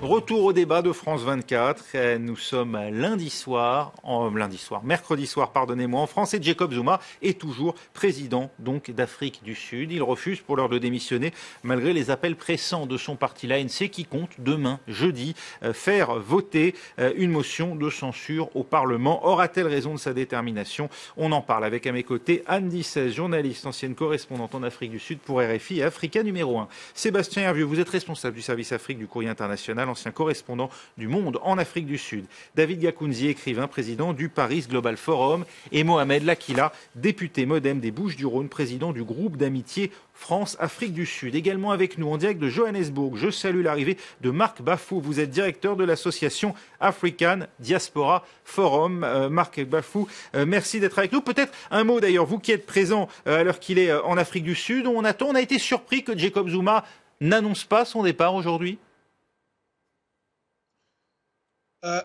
Retour au débat de France 24. Nous sommes mercredi soir, pardonnez-moi, en France. Et Jacob Zuma est toujours président donc d'Afrique du Sud. Il refuse pour l'heure de démissionner malgré les appels pressants de son parti, l'ANC, qui compte demain, jeudi, faire voter une motion de censure au Parlement. Aura-t-elle raison de sa détermination? On en parle avec à mes côtés Anne Dissès, journaliste, ancienne correspondante en Afrique du Sud pour RFI et Africa numéro 1. Sébastien Hervieux, vous êtes responsable du service Afrique du Courrier International, ancien correspondant du Monde en Afrique du Sud. David Gakounzi, écrivain, président du Paris Global Forum. Et Mohamed Lakila, député MoDem des Bouches-du-Rhône, président du groupe d'amitié France-Afrique du Sud. Également avec nous en direct de Johannesburg, je salue l'arrivée de Marc Bafou. Vous êtes directeur de l'association African Diaspora Forum. Marc Bafou, merci d'être avec nous. Peut-être un mot d'ailleurs, vous qui êtes présent à l'heure qu'il est en Afrique du Sud. On a été surpris que Jacob Zuma n'annonce pas son départ aujourd'hui.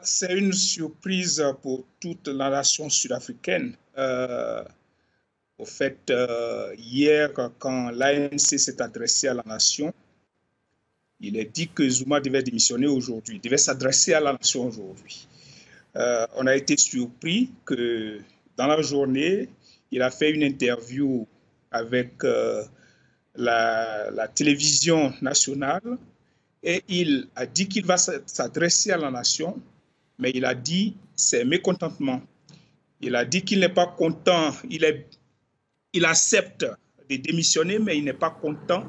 C'est une surprise pour toute la nation sud-africaine. Au fait, hier, quand l'ANC s'est adressé à la nation, il est dit que Zuma devait démissionner aujourd'hui, devait s'adresser à la nation aujourd'hui. On a été surpris que dans la journée, il a fait une interview avec la télévision nationale et il a dit qu'il va s'adresser à la nation, mais il a dit ses mécontentements. Il a dit qu'il n'est pas content, il accepte de démissionner, mais il n'est pas content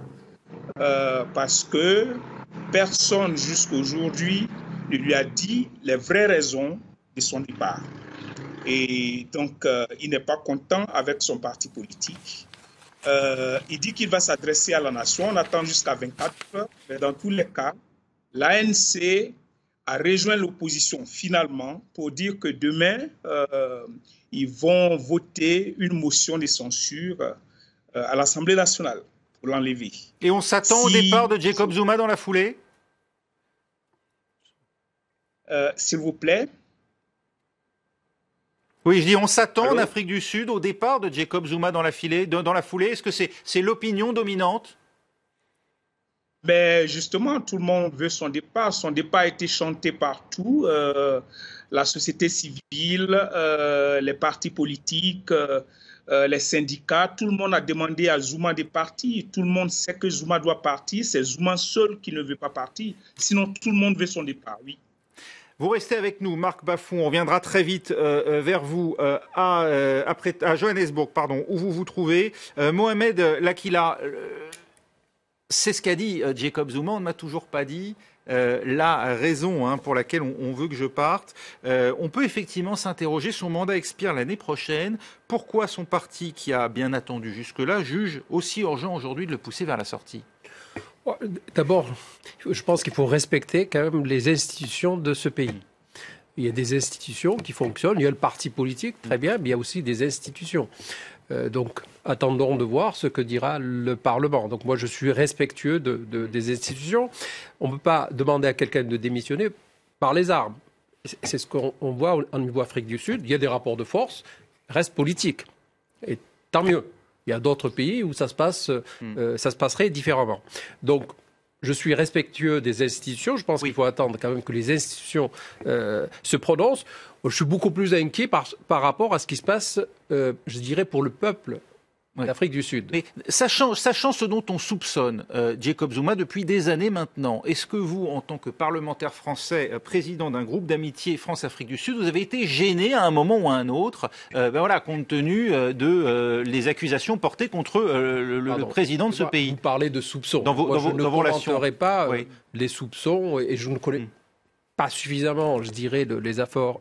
parce que personne jusqu'à aujourd'hui ne lui a dit les vraies raisons de son départ. Et donc, il n'est pas content avec son parti politique. Il dit qu'il va s'adresser à la nation. On attend jusqu'à 24 heures. Mais dans tous les cas, l'ANC a rejoint l'opposition finalement pour dire que demain, ils vont voter une motion de censure à l'Assemblée nationale pour l'enlever. Et on s'attend au départ de Jacob Zuma dans la foulée? S'il vous plaît. Oui, je dis on s'attend en Afrique du Sud au départ de Jacob Zuma dans la foulée. Est-ce que c'est l'opinion dominante? Mais justement, tout le monde veut son départ. Son départ a été chanté partout. La société civile, les partis politiques, les syndicats, tout le monde a demandé à Zuma de partir. Tout le monde sait que Zuma doit partir. C'est Zuma seul qui ne veut pas partir. Sinon, tout le monde veut son départ, oui. Vous restez avec nous, Marc Bafou. On reviendra très vite vers vous à Johannesburg, où vous vous trouvez. Mohamed Lakila, c'est ce qu'a dit Jacob Zuma. On ne m'a toujours pas dit la raison pour laquelle on veut que je parte. On peut effectivement s'interroger. Son mandat expire l'année prochaine. Pourquoi son parti, qui a bien attendu jusque-là, juge aussi urgent aujourd'hui de le pousser vers la sortie? D'abord, je pense qu'il faut respecter quand même les institutions de ce pays. Il y a des institutions qui fonctionnent. Il y a le parti politique, très bien, mais il y a aussi des institutions. Donc, attendons de voir ce que dira le Parlement. Donc, moi, je suis respectueux des institutions. On ne peut pas demander à quelqu'un de démissionner par les armes. C'est ce qu'on voit au niveau Afrique du Sud. Il y a des rapports de force, reste politique. Et tant mieux. Il y a d'autres pays où ça se passerait différemment. Donc, je suis respectueux des institutions. Je pense qu'il faut attendre quand même que les institutions se prononcent. Je suis beaucoup plus inquiet par rapport à ce qui se passe, je dirais, pour le peuple d'Afrique du Sud. Mais sachant ce dont on soupçonne Jacob Zuma depuis des années maintenant, est-ce que vous, en tant que parlementaire français, président d'un groupe d'amitié France-Afrique du Sud, vous avez été gêné à un moment ou à un autre, compte tenu de les accusations portées contre le président de ce pays? Vous parlez de soupçons. Je ne commenterai pas les soupçons et je ne connais pas suffisamment, je dirais, les affaires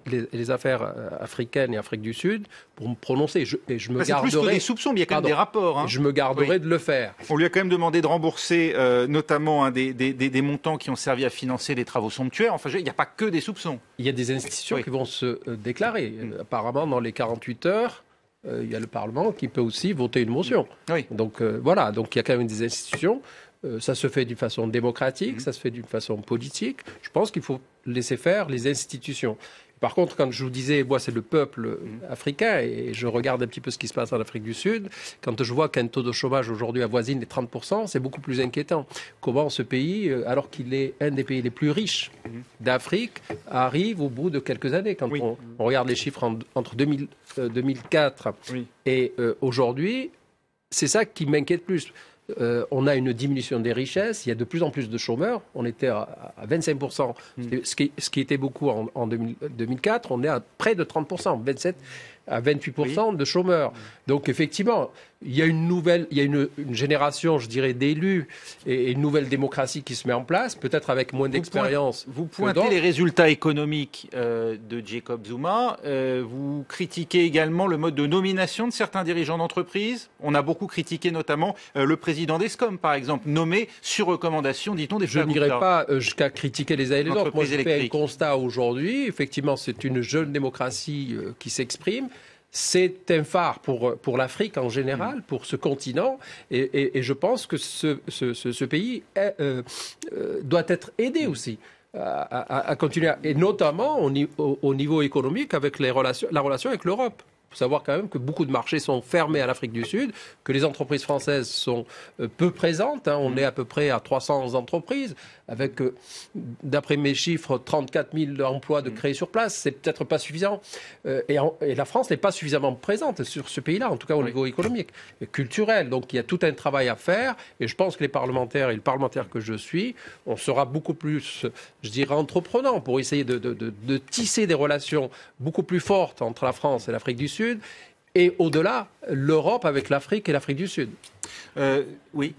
africaines et Afrique du Sud pour me prononcer. Je me garderai. C'est plus que des soupçons, mais il y a quand même des rapports. Je me garderai de le faire. On lui a quand même demandé de rembourser notamment des montants qui ont servi à financer des travaux somptuaires. Enfin, il n'y a pas que des soupçons. Il y a des institutions qui vont se déclarer. Apparemment, dans les 48 heures, il y a le Parlement qui peut aussi voter une motion. Donc voilà, donc il y a quand même des institutions. Ça se fait d'une façon démocratique, ça se fait d'une façon politique. Je pense qu'il faut laisser faire les institutions. Par contre, quand je vous disais, moi, c'est le peuple africain, et je regarde un petit peu ce qui se passe en Afrique du Sud, quand je vois qu'un taux de chômage aujourd'hui avoisine les 30%, c'est beaucoup plus inquiétant. Comment ce pays, alors qu'il est un des pays les plus riches d'Afrique, arrive au bout de quelques années. Quand on regarde les chiffres entre 2004 et aujourd'hui, c'est ça qui m'inquiète plus. On a une diminution des richesses, il y a de plus en plus de chômeurs, on était à 25%, ce qui était beaucoup en 2004, on est à près de 30%, 27 à 28% de chômeurs. Donc effectivement, il y a une génération, je dirais, d'élus et une nouvelle démocratie qui se met en place, peut-être avec moins d'expérience. Vous pointez les résultats économiques de Jacob Zuma. Vous critiquez également le mode de nomination de certains dirigeants d'entreprise. On a beaucoup critiqué notamment le président d'Escom, par exemple, nommé sur recommandation, dit-on, des Je n'irai pas jusqu'à critiquer les uns et les autres. Moi, je fais un constat aujourd'hui. Effectivement, c'est une jeune démocratie qui s'exprime. C'est un phare pour l'Afrique en général, pour ce continent, et je pense que ce pays doit être aidé aussi à continuer, et notamment au niveau économique avec la relation avec l'Europe. Il faut savoir quand même que beaucoup de marchés sont fermés à l'Afrique du Sud, que les entreprises françaises sont peu présentes. On est à peu près à 300 entreprises, avec, d'après mes chiffres, 34 000 emplois de créés sur place. C'est peut-être pas suffisant. Et la France n'est pas suffisamment présente sur ce pays-là, en tout cas au niveau économique et culturel. Donc il y a tout un travail à faire. Et je pense que les parlementaires et le parlementaire que je suis, on sera beaucoup plus, je dirais, entreprenants pour essayer de tisser des relations beaucoup plus fortes entre la France et l'Afrique du Sud. Et au-delà, l'Europe avec l'Afrique et l'Afrique du Sud. Oui.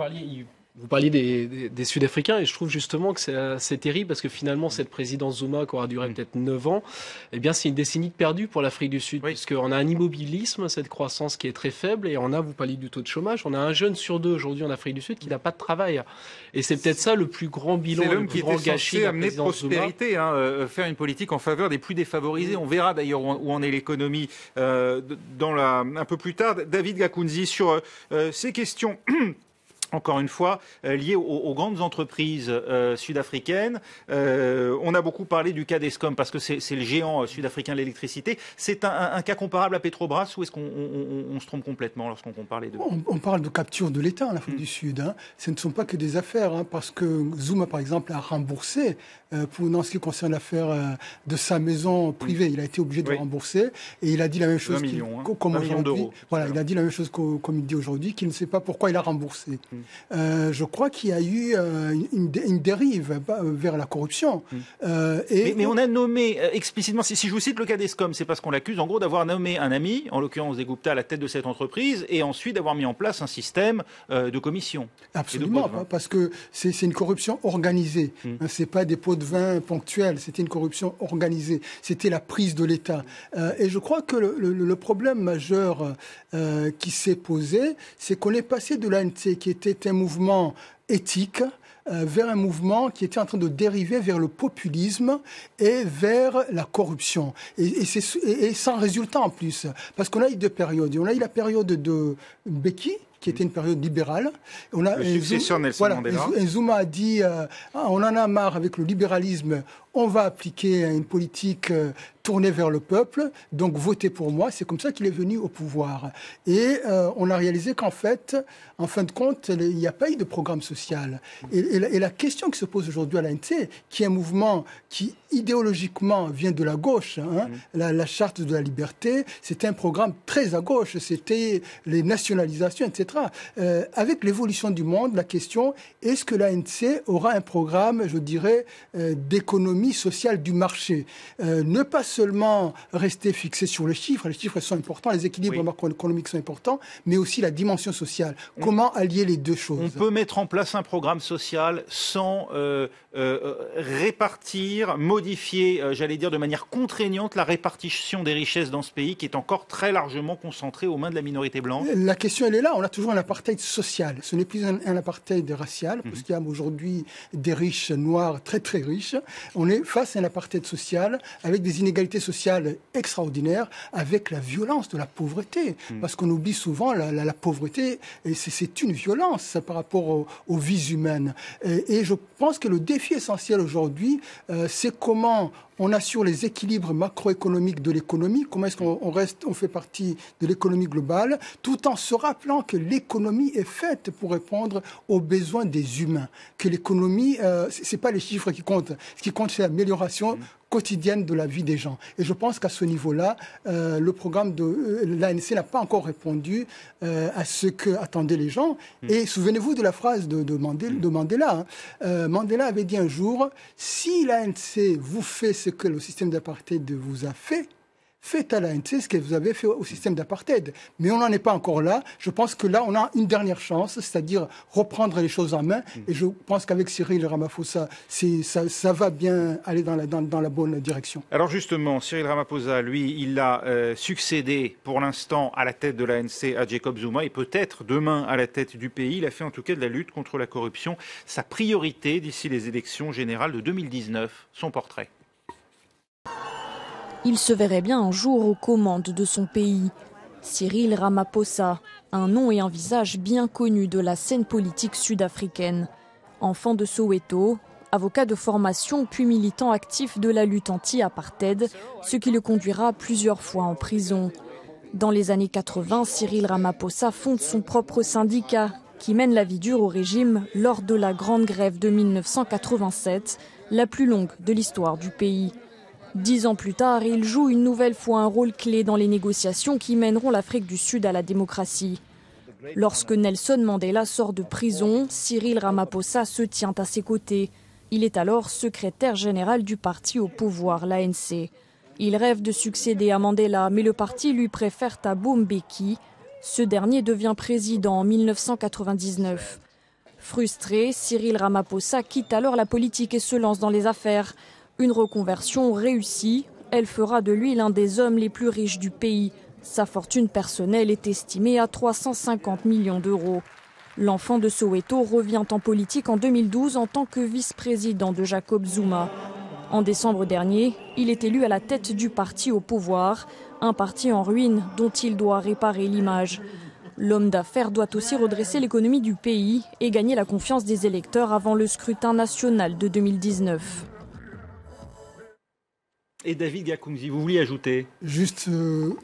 Vous parliez des Sud-Africains, et je trouve justement que c'est terrible parce que finalement cette présidence Zuma, qui aura duré peut-être 9 ans, eh bien c'est une décennie de perdue pour l'Afrique du Sud, puisqu'on a un immobilisme, cette croissance qui est très faible, et vous parliez du taux de chômage, on a un jeune sur 2 aujourd'hui en Afrique du Sud qui n'a pas de travail. Et c'est peut-être ça le plus grand bilan, le plus grand gâchis de la présidence Zuma. C'est l'homme qui était censé amener prospérité, faire une politique en faveur des plus défavorisés. On verra d'ailleurs où en est l'économie un peu plus tard. David Gakounzi, sur ces questions... Encore une fois, liées aux grandes entreprises sud-africaines. On a beaucoup parlé du cas d'Escom parce que c'est le géant sud-africain de l'électricité. C'est un cas comparable à Petrobras, ou est-ce qu'on se trompe complètement lorsqu'on compare les deux ? On parle de capture de l'État en Afrique du Sud. Ce ne sont pas que des affaires, parce que Zuma, par exemple, a remboursé, dans ce qui concerne l'affaire de sa maison privée, il a été obligé de rembourser. Et il a dit la même chose comme aujourd'hui. Voilà, il a dit la même chose comme il dit aujourd'hui, qu'il ne sait pas pourquoi il a remboursé. Je crois qu'il y a eu une dérive vers la corruption. Mais on a nommé explicitement, si je vous cite le cas d'Escom, c'est parce qu'on l'accuse en gros d'avoir nommé un ami, en l'occurrence des Gupta, à la tête de cette entreprise, et ensuite d'avoir mis en place un système de commission. Absolument, parce que c'est une corruption organisée. C'est pas des pots de vin ponctuels, c'était une corruption organisée. C'était la prise de l'État. Et je crois que le problème majeur qui s'est posé, c'est qu'on est passé de l'ANC, qui était un mouvement éthique, vers un mouvement qui était en train de dériver vers le populisme et vers la corruption. Et sans résultat en plus. Parce qu'on a eu 2 périodes. On a eu la période de Mbeki, qui était une période libérale. On a le successeur Nelson Mandela. Et Zuma a dit on en a marre avec le libéralisme, on va appliquer une politique tournée vers le peuple, donc votez pour moi. C'est comme ça qu'il est venu au pouvoir. Et on a réalisé qu'en fait, en fin de compte, il n'y a pas eu de programme social. Et la question qui se pose aujourd'hui à l'ANC, qui est un mouvement qui idéologiquement vient de la gauche, la charte de la liberté, c'était un programme très à gauche, c'était les nationalisations, etc. Avec l'évolution du monde, la question, est-ce que l'ANC aura un programme, je dirais, d'économie sociale du marché, ne pas seulement rester fixé sur les chiffres sont importants, les équilibres macroéconomiques sont importants, mais aussi la dimension sociale. Comment allier les deux choses ? On peut mettre en place un programme social sans répartir, modifier, j'allais dire de manière contraignante, la répartition des richesses dans ce pays qui est encore très largement concentrée aux mains de la minorité blanche. La question, elle est là. On a toujours un apartheid social. Ce n'est plus un apartheid racial, parce qu'il y a aujourd'hui des riches noirs très très riches. On est face à un apartheid social avec des inégalités inégalités sociales extraordinaires avec la violence de la pauvreté. Parce qu'on oublie souvent la pauvreté, et c'est une violence par rapport aux vies humaines. Et je pense que le défi essentiel aujourd'hui, c'est comment on assure les équilibres macroéconomiques de l'économie, comment est-ce qu'on fait partie de l'économie globale, tout en se rappelant que l'économie est faite pour répondre aux besoins des humains. Que l'économie, c'est pas les chiffres qui comptent. Ce qui compte, c'est l'amélioration quotidienne de la vie des gens. Et je pense qu'à ce niveau-là, le programme de l'ANC n'a pas encore répondu à ce qu'attendaient les gens. Et souvenez-vous de la phrase de Mandela. Mandela avait dit un jour, si l'ANC vous fait ce que le système d'apartheid vous a fait, faites à l'ANC ce que vous avez fait au système d'apartheid. Mais on n'en est pas encore là. Je pense que là, on a une dernière chance, c'est-à-dire reprendre les choses en main. Et je pense qu'avec Cyril Ramaphosa, ça va bien aller dans la bonne direction. Alors justement, Cyril Ramaphosa, lui, il a succédé pour l'instant à la tête de l'ANC à Jacob Zuma et peut-être demain à la tête du pays. Il a fait en tout cas de la lutte contre la corruption sa priorité d'ici les élections générales de 2019. Son portrait. Il se verrait bien un jour aux commandes de son pays. Cyril Ramaphosa, un nom et un visage bien connus de la scène politique sud-africaine. Enfant de Soweto, avocat de formation puis militant actif de la lutte anti-apartheid, ce qui le conduira plusieurs fois en prison. Dans les années 80, Cyril Ramaphosa fonde son propre syndicat qui mène la vie dure au régime lors de la grande grève de 1987, la plus longue de l'histoire du pays. 10 ans plus tard, il joue une nouvelle fois un rôle clé dans les négociations qui mèneront l'Afrique du Sud à la démocratie. Lorsque Nelson Mandela sort de prison, Cyril Ramaphosa se tient à ses côtés. Il est alors secrétaire général du parti au pouvoir, l'ANC. Il rêve de succéder à Mandela, mais le parti lui préfère Thabo Mbeki. Ce dernier devient président en 1999. Frustré, Cyril Ramaphosa quitte alors la politique et se lance dans les affaires. Une reconversion réussie, elle fera de lui l'un des hommes les plus riches du pays. Sa fortune personnelle est estimée à 350 millions d'euros. L'enfant de Soweto revient en politique en 2012 en tant que vice-président de Jacob Zuma. En décembre dernier, il est élu à la tête du parti au pouvoir, un parti en ruine dont il doit réparer l'image. L'homme d'affaires doit aussi redresser l'économie du pays et gagner la confiance des électeurs avant le scrutin national de 2019. Et David Gakounzi, vous vouliez ajouter? Juste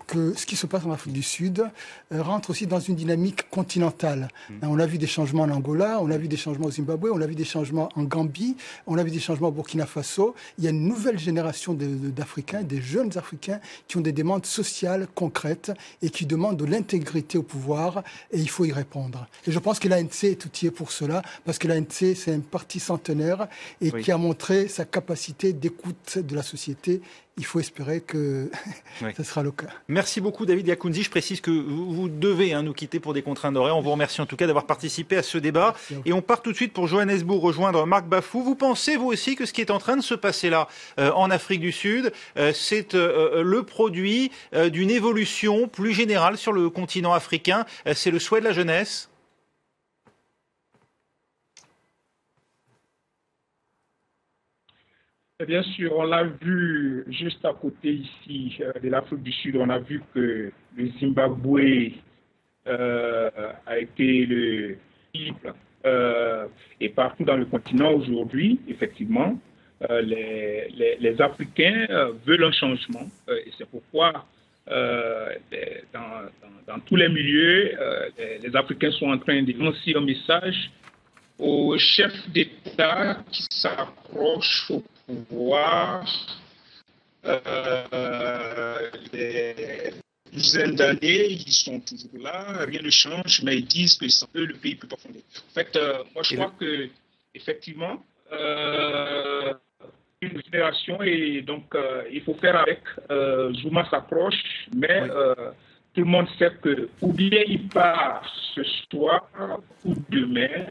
que ce qui se passe en Afrique du Sud rentre aussi dans une dynamique continentale. On a vu des changements en Angola, on a vu des changements au Zimbabwe, on a vu des changements en Gambie, on a vu des changements au Burkina Faso. Il y a une nouvelle génération d'Africains, des jeunes Africains qui ont des demandes sociales concrètes et qui demandent de l'intégrité au pouvoir, et il faut y répondre. Et je pense que l'ANC est outillé pour cela, parce que l'ANC, c'est un parti centenaire et qui a montré sa capacité d'écoute de la société. Il faut espérer que ça sera le cas. Merci beaucoup David Gakounzi. Je précise que vous devez nous quitter pour des contraintes d'horaire. On vous remercie en tout cas d'avoir participé à ce débat. Et on part tout de suite pour Johannesburg rejoindre Marc Bafou. Vous pensez vous aussi que ce qui est en train de se passer là en Afrique du Sud, c'est le produit d'une évolution plus générale sur le continent africain? C'est le souhait de la jeunesse? Bien sûr, on l'a vu juste à côté ici de l'Afrique du Sud, on a vu que le Zimbabwe a été le cible et partout dans le continent aujourd'hui, effectivement, les Africains veulent un changement et c'est pourquoi dans tous les milieux, les Africains sont en train de lancer un message aux chefs d'État qui s'approchent au pouvoir des dizaines d'années, ils sont toujours là, rien ne change, mais ils disent que sans eux, le pays ne peut pas fonder. En fait, moi, je crois que effectivement, une génération, et donc il faut faire avec. Zuma s'approche, mais tout le monde sait que ou bien il part ce soir ou demain,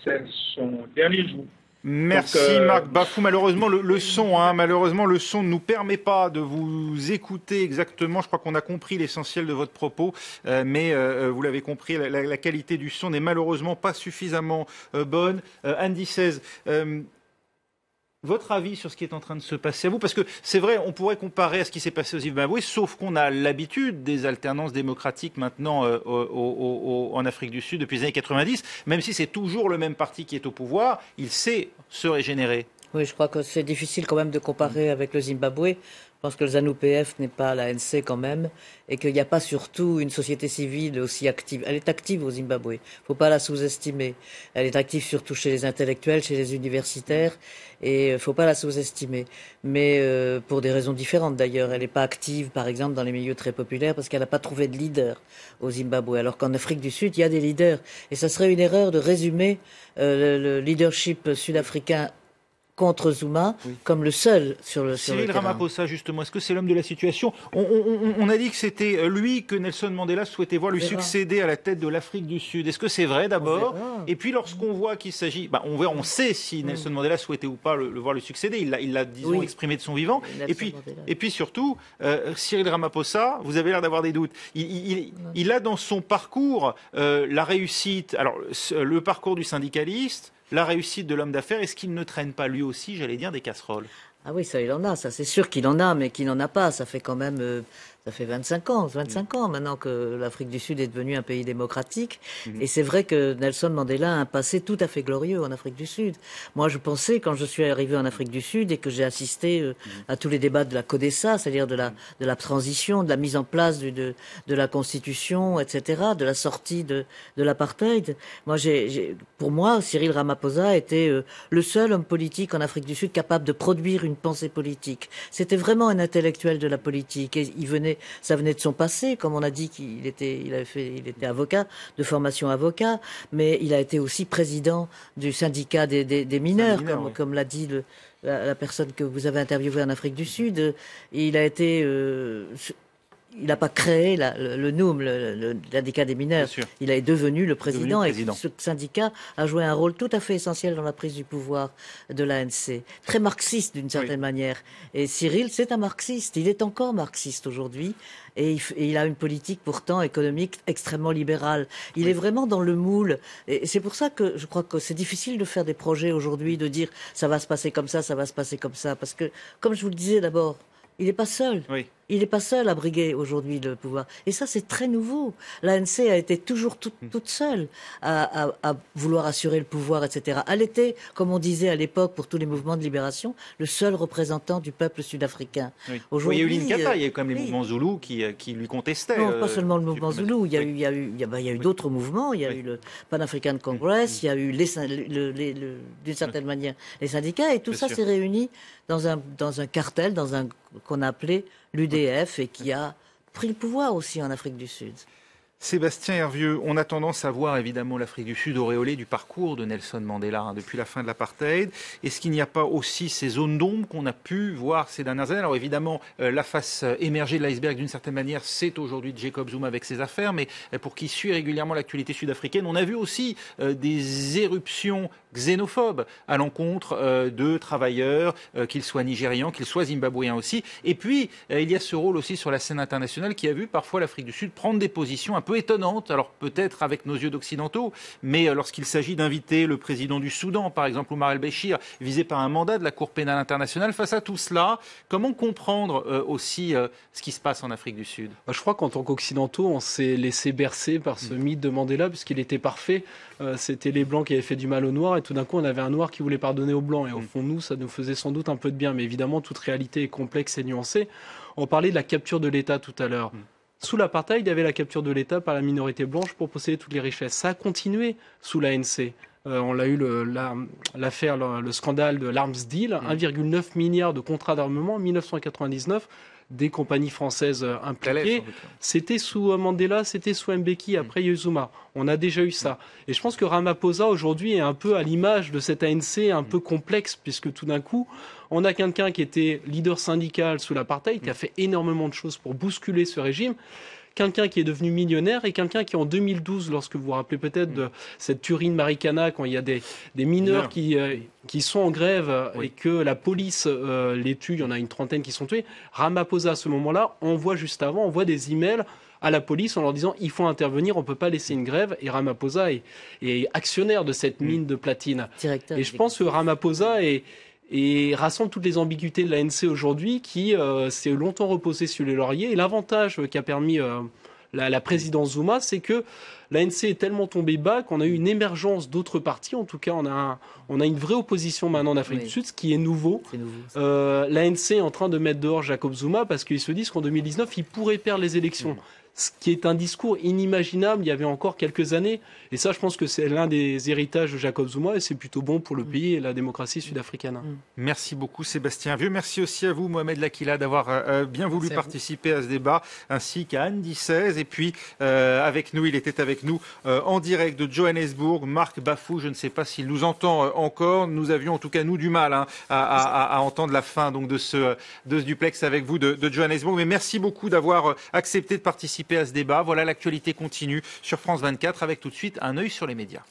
c'est son dernier jour. Merci Marc Bafou. Malheureusement, le son ne nous permet pas de vous écouter exactement. Je crois qu'on a compris l'essentiel de votre propos, mais vous l'avez compris, la qualité du son n'est malheureusement pas suffisamment bonne. Andy 16. Votre avis sur ce qui est en train de se passer à vous? Parce que c'est vrai, on pourrait comparer à ce qui s'est passé au Zimbabwe, sauf qu'on a l'habitude des alternances démocratiques maintenant en Afrique du Sud depuis les années 90. Même si c'est toujours le même parti qui est au pouvoir, il sait se régénérer. Oui, je crois que c'est difficile quand même de comparer avec le Zimbabwe. Je pense que le ZANU-PF n'est pas l'ANC quand même, et qu'il n'y a pas surtout une société civile aussi active. Elle est active au Zimbabwe, il ne faut pas la sous-estimer. Elle est active surtout chez les intellectuels, chez les universitaires, et il ne faut pas la sous-estimer. Mais pour des raisons différentes d'ailleurs. Elle n'est pas active, par exemple, dans les milieux très populaires, parce qu'elle n'a pas trouvé de leader au Zimbabwe. Alors qu'en Afrique du Sud, il y a des leaders. Et ça serait une erreur de résumer le leadership sud-africain contre Zuma, comme le seul sur le terrain. Cyril Ramaphosa, justement, est-ce que c'est l'homme de la situation? On a dit que c'était lui que Nelson Mandela souhaitait voir lui succéder à la tête de l'Afrique du Sud. Est-ce que c'est vrai d'abord? Et puis lorsqu'on voit qu'il s'agit... on sait si Nelson Mandela souhaitait ou pas le voir lui succéder. Il l'a, disons, exprimé de son vivant. Et puis surtout, Cyril Ramaphosa, vous avez l'air d'avoir des doutes. Il a dans son parcours la réussite... Alors, le parcours du syndicaliste, la réussite de l'homme d'affaires, est-ce qu'il ne traîne pas lui aussi, j'allais dire, des casseroles? Ah oui, ça il en a, ça c'est sûr qu'il en a, mais qu'il n'en a pas. Ça fait quand même, ça fait 25 ans maintenant que l'Afrique du Sud est devenue un pays démocratique. Et c'est vrai que Nelson Mandela a un passé tout à fait glorieux en Afrique du Sud. Moi, je pensais, quand je suis arrivé en Afrique du Sud et que j'ai assisté à tous les débats de la CODESA, c'est-à-dire de la transition, de la mise en place de la Constitution, etc., de la sortie de l'apartheid. Pour moi, Cyril Ramaphosa était le seul homme politique en Afrique du Sud capable de produire une pensée politique. C'était vraiment un intellectuel de la politique. Et ça venait de son passé, comme on a dit qu'il était avocat, de formation avocat, mais il a été aussi président du syndicat des mineurs, comme l'a dit la personne que vous avez interviewée en Afrique du Sud. Il a été... il n'a pas créé le NUM, le syndicat des mineurs. Il est devenu le président. Et ce syndicat a joué un rôle tout à fait essentiel dans la prise du pouvoir de l'ANC. Très marxiste d'une certaine manière. Et Cyril, c'est un marxiste. Il est encore marxiste aujourd'hui. Et il a une politique pourtant économique extrêmement libérale. Il est vraiment dans le moule. Et c'est pour ça que je crois que c'est difficile de faire des projets aujourd'hui, de dire ça va se passer comme ça, ça va se passer comme ça. Parce que, comme je vous le disais d'abord, il n'est pas seul. Il n'est pas seul à briguer aujourd'hui le pouvoir. Et ça, c'est très nouveau. L'ANC a été toujours toute seule à vouloir assurer le pouvoir, etc. Elle était, comme on disait à l'époque pour tous les mouvements de libération, le seul représentant du peuple sud-africain. Aujourd'hui, il y a eu l'Inkatha, il y a eu quand même les mouvements Zoulous qui lui contestaient. Non, pas seulement le mouvement Zoulou. Il y a eu d'autres mouvements. Il y a eu le Pan-African Congress, il y a eu d'une certaine manière les syndicats. Et tout ça s'est réuni dans un cartel, qu'on a appelé l'UDF, et qui a pris le pouvoir aussi en Afrique du Sud. Sébastien Hervieux, on a tendance à voir évidemment l'Afrique du Sud auréolée du parcours de Nelson Mandela depuis la fin de l'apartheid. Est-ce qu'il n'y a pas aussi ces zones d'ombre qu'on a pu voir ces dernières années? Alors évidemment, la face émergée de l'iceberg d'une certaine manière, c'est aujourd'hui Jacob Zuma avec ses affaires, mais pour qui suit régulièrement l'actualité sud-africaine, on a vu aussi des éruptions xénophobes à l'encontre de travailleurs, qu'ils soient nigérians, qu'ils soient zimbabwéens aussi. Et puis, il y a ce rôle aussi sur la scène internationale qui a vu parfois l'Afrique du Sud prendre des positions un peu étonnante, alors peut-être avec nos yeux d'occidentaux, mais lorsqu'il s'agit d'inviter le président du Soudan, par exemple Omar el-Béchir, visé par un mandat de la Cour pénale internationale, face à tout cela, comment comprendre aussi ce qui se passe en Afrique du Sud? Je crois qu'en tant qu'occidentaux, on s'est laissé bercer par ce mythe de Mandela, puisqu'il était parfait. C'était les Blancs qui avaient fait du mal aux Noirs, et tout d'un coup, on avait un Noir qui voulait pardonner aux Blancs. Et au fond, nous, ça nous faisait sans doute un peu de bien, mais évidemment, toute réalité est complexe et nuancée. On parlait de la capture de l'État tout à l'heure. Sous l'apartheid, il y avait la capture de l'État par la minorité blanche pour posséder toutes les richesses. Ça a continué sous l'ANC. On a eu l'affaire, le scandale de l'Arms Deal, 1,9 milliard de contrats d'armement en 1999, des compagnies françaises impliquées. C'était sous Mandela, c'était sous Mbeki, après Zuma. On a déjà eu ça. Et je pense que Ramaphosa, aujourd'hui, est un peu à l'image de cette ANC un peu complexe, puisque tout d'un coup, on a quelqu'un qui était leader syndical sous l'apartheid, qui a fait énormément de choses pour bousculer ce régime, quelqu'un qui est devenu millionnaire et quelqu'un qui, en 2012, lorsque vous vous rappelez peut-être de cette tuerie de Marikana, quand il y a des mineurs qui sont en grève et que la police les tue, il y en a une trentaine qui sont tués, Ramaphosa, à ce moment-là, on voit des emails à la police en leur disant il faut intervenir, on ne peut pas laisser une grève. Et Ramaphosa est actionnaire de cette mine de platine. Et je pense que Ramaphosa et rassemble toutes les ambiguïtés de l'ANC aujourd'hui qui s'est longtemps reposée sur les lauriers. Et l'avantage qu'a permis la présidence Zuma, c'est que l'ANC est tellement tombée bas qu'on a eu une émergence d'autres partis. En tout cas, on a une vraie opposition maintenant en Afrique du Sud, ce qui est nouveau. L'ANC est en train de mettre dehors Jacob Zuma parce qu'ils se disent qu'en 2019, il pourrait perdre les élections. Ce qui est un discours inimaginable il y avait encore quelques années. Et ça, je pense que c'est l'un des héritages de Jacob Zuma et c'est plutôt bon pour le pays et la démocratie sud-africaine. Merci beaucoup Sébastien Vieux. Merci aussi à vous Mohamed Lakila d'avoir bien voulu participer à ce débat, ainsi qu'à Anne Dissez. Et puis avec nous, il était avec nous en direct de Johannesburg, Marc Bafou. Je ne sais pas s'il nous entend encore. Nous avions en tout cas, nous, du mal à entendre la fin donc, de ce duplex avec vous de Johannesburg. Mais merci beaucoup d'avoir accepté de participer à ce débat. Voilà, l'actualité continue sur France 24 avec tout de suite un œil sur les médias.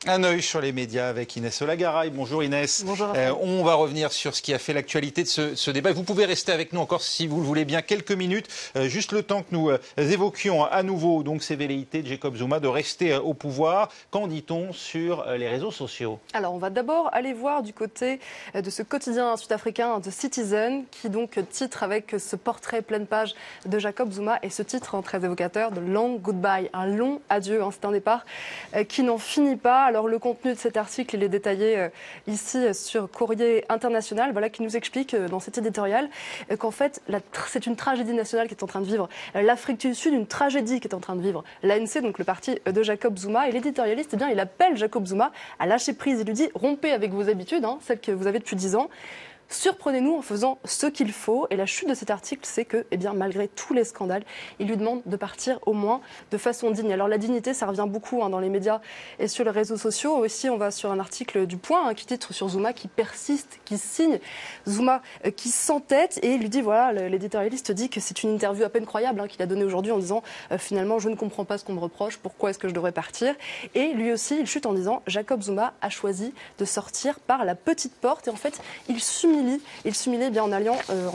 Un œil sur les médias avec Inès Olagaray. Bonjour Inès. Bonjour. On va revenir sur ce qui a fait l'actualité de ce débat. Vous pouvez rester avec nous encore si vous le voulez bien quelques minutes. Juste le temps que nous évoquions à nouveau donc ces velléités de Jacob Zuma de rester au pouvoir. Qu'en dit-on sur les réseaux sociaux? Alors on va d'abord aller voir du côté de ce quotidien sud-africain The Citizen qui donc titre avec ce portrait pleine page de Jacob Zuma et ce titre très évocateur de Long Goodbye, un long adieu. C'est un départ qui n'en finit pas. Alors le contenu de cet article, il est détaillé ici sur Courrier International, voilà, qui nous explique dans cet éditorial qu'en fait, c'est une tragédie nationale qui est en train de vivre l'Afrique du Sud, une tragédie qui est en train de vivre l'ANC, donc le parti de Jacob Zuma. Et l'éditorialiste, eh bien, il appelle Jacob Zuma à lâcher prise. Il lui dit, rompez avec vos habitudes, celles que vous avez depuis 10 ans. Surprenez-nous en faisant ce qu'il faut. Et la chute de cet article, c'est que, eh bien, malgré tous les scandales, il lui demande de partir au moins de façon digne. Alors la dignité, ça revient beaucoup dans les médias et sur les réseaux sociaux. Aussi, on va sur un article du Point qui titre sur Zuma qui persiste, qui signe. Zuma qui s'entête et il lui dit, voilà, l'éditorialiste dit que c'est une interview à peine croyable qu'il a donnée aujourd'hui en disant finalement, je ne comprends pas ce qu'on me reproche, pourquoi est-ce que je devrais partir? Et lui aussi, il chute en disant, Jacob Zuma a choisi de sortir par la petite porte. Et en fait, il s'humilie bien en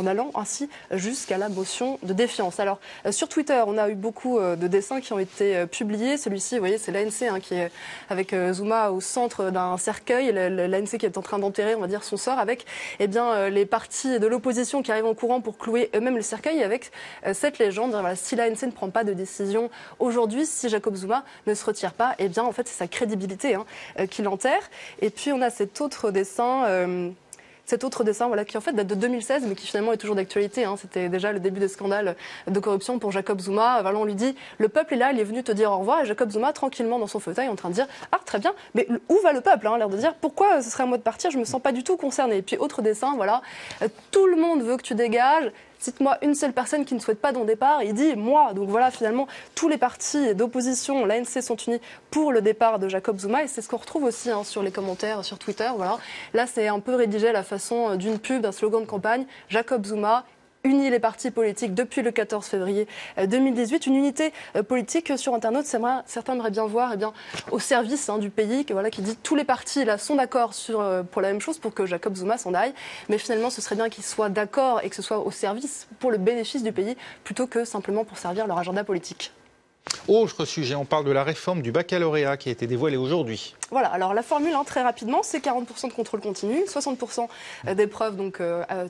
allant ainsi jusqu'à la motion de défiance. Alors, sur Twitter, on a eu beaucoup de dessins qui ont été publiés. Celui-ci, vous voyez, c'est l'ANC qui est avec Zuma au centre d'un cercueil. L'ANC qui est en train d'enterrer, on va dire, son sort avec les partis de l'opposition qui arrivent en courant pour clouer eux-mêmes le cercueil avec cette légende. Voilà, si l'ANC ne prend pas de décision aujourd'hui, si Jacob Zuma ne se retire pas, eh bien, en fait, c'est sa crédibilité qui l'enterre. Et puis, on a cet autre dessin... voilà, qui en fait date de 2016, mais qui finalement est toujours d'actualité. C'était déjà le début des scandales de corruption pour Jacob Zuma. Voilà, on lui dit, le peuple est là, il est venu te dire au revoir. Et Jacob Zuma, tranquillement dans son fauteuil, en train de dire, ah très bien, mais où va le peuple? L'air de dire, pourquoi ce serait à moi de partir? Je me sens pas du tout concerné. Et puis autre dessin, voilà, tout le monde veut que tu dégages. Cite-moi une seule personne qui ne souhaite pas ton départ. Il dit moi. Donc voilà, finalement, tous les partis d'opposition, l'ANC, sont unis pour le départ de Jacob Zuma. Et c'est ce qu'on retrouve aussi sur les commentaires sur Twitter. Voilà. Là, c'est un peu rédigé à la façon d'une pub, d'un slogan de campagne. Jacob Zuma unit les partis politiques depuis le 14 février 2018. Une unité politique sur Internet, certains aimeraient bien voir au service du pays, qui dit tous les partis là, sont d'accord pour la même chose, pour que Jacob Zuma s'en aille. Mais finalement, ce serait bien qu'ils soient d'accord et que ce soit au service pour le bénéfice du pays, plutôt que simplement pour servir leur agenda politique. Autre sujet, on parle de la réforme du baccalauréat qui a été dévoilée aujourd'hui. Voilà, alors la formule, très rapidement, c'est 40% de contrôle continu, 60% d'épreuves donc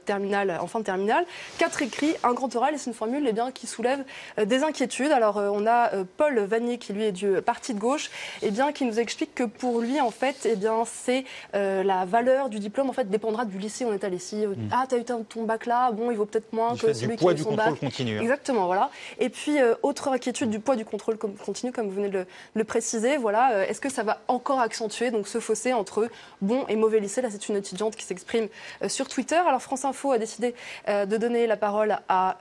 terminale, en fin de terminale, 4 écrits, un grand oral, et c'est une formule qui soulève des inquiétudes. Alors on a Paul Vanier qui lui est du parti de gauche, qui nous explique que pour lui en fait, c'est la valeur du diplôme en fait dépendra du lycée où on est allé. Si t'as eu ton bac là, bon il vaut peut-être moins que celui qui a eu son bac. Continu. Exactement, voilà. Et puis autre inquiétude du poids du contrôle continu, comme vous venez de le préciser. Voilà, est-ce que ça va encore accentuer donc ce fossé entre bon et mauvais lycée? Là, c'est une étudiante qui s'exprime sur Twitter. Alors France Info a décidé de donner la parole à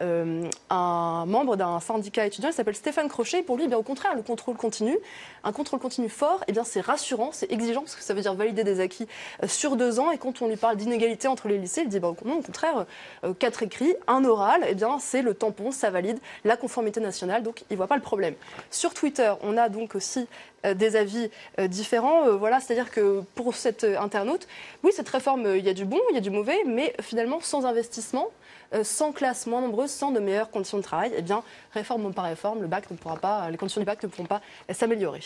un un membre d'un syndicat étudiant, il s'appelle Stéphane Crochet. Et pour lui, au contraire, le contrôle continu, un contrôle continu fort, c'est rassurant, c'est exigeant, parce que ça veut dire valider des acquis sur 2 ans. Et quand on lui parle d'inégalité entre les lycées, il dit non, au contraire, 4 écrits, 1 oral, c'est le tampon, ça valide la conformité nationale, donc il ne voit pas le problème. Sur Twitter, on a donc aussi des avis différents. C'est-à-dire que pour cet internaute, oui, cette réforme, il y a du bon, il y a du mauvais, mais finalement, sans investissement, sans classe moins nombreuse, sans de meilleures conditions de travail, réforme par réforme, les conditions du bac ne pourront pas s'améliorer.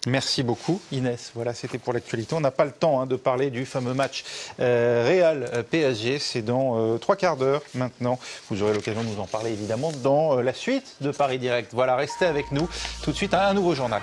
Merci beaucoup Inès. Voilà, c'était pour l'actualité. On n'a pas le temps de parler du fameux match Real-PSG. C'est dans 3 quarts d'heure maintenant. Vous aurez l'occasion de nous en parler évidemment dans la suite de Paris Direct. Voilà, restez avec nous. Tout de suite, un nouveau journal.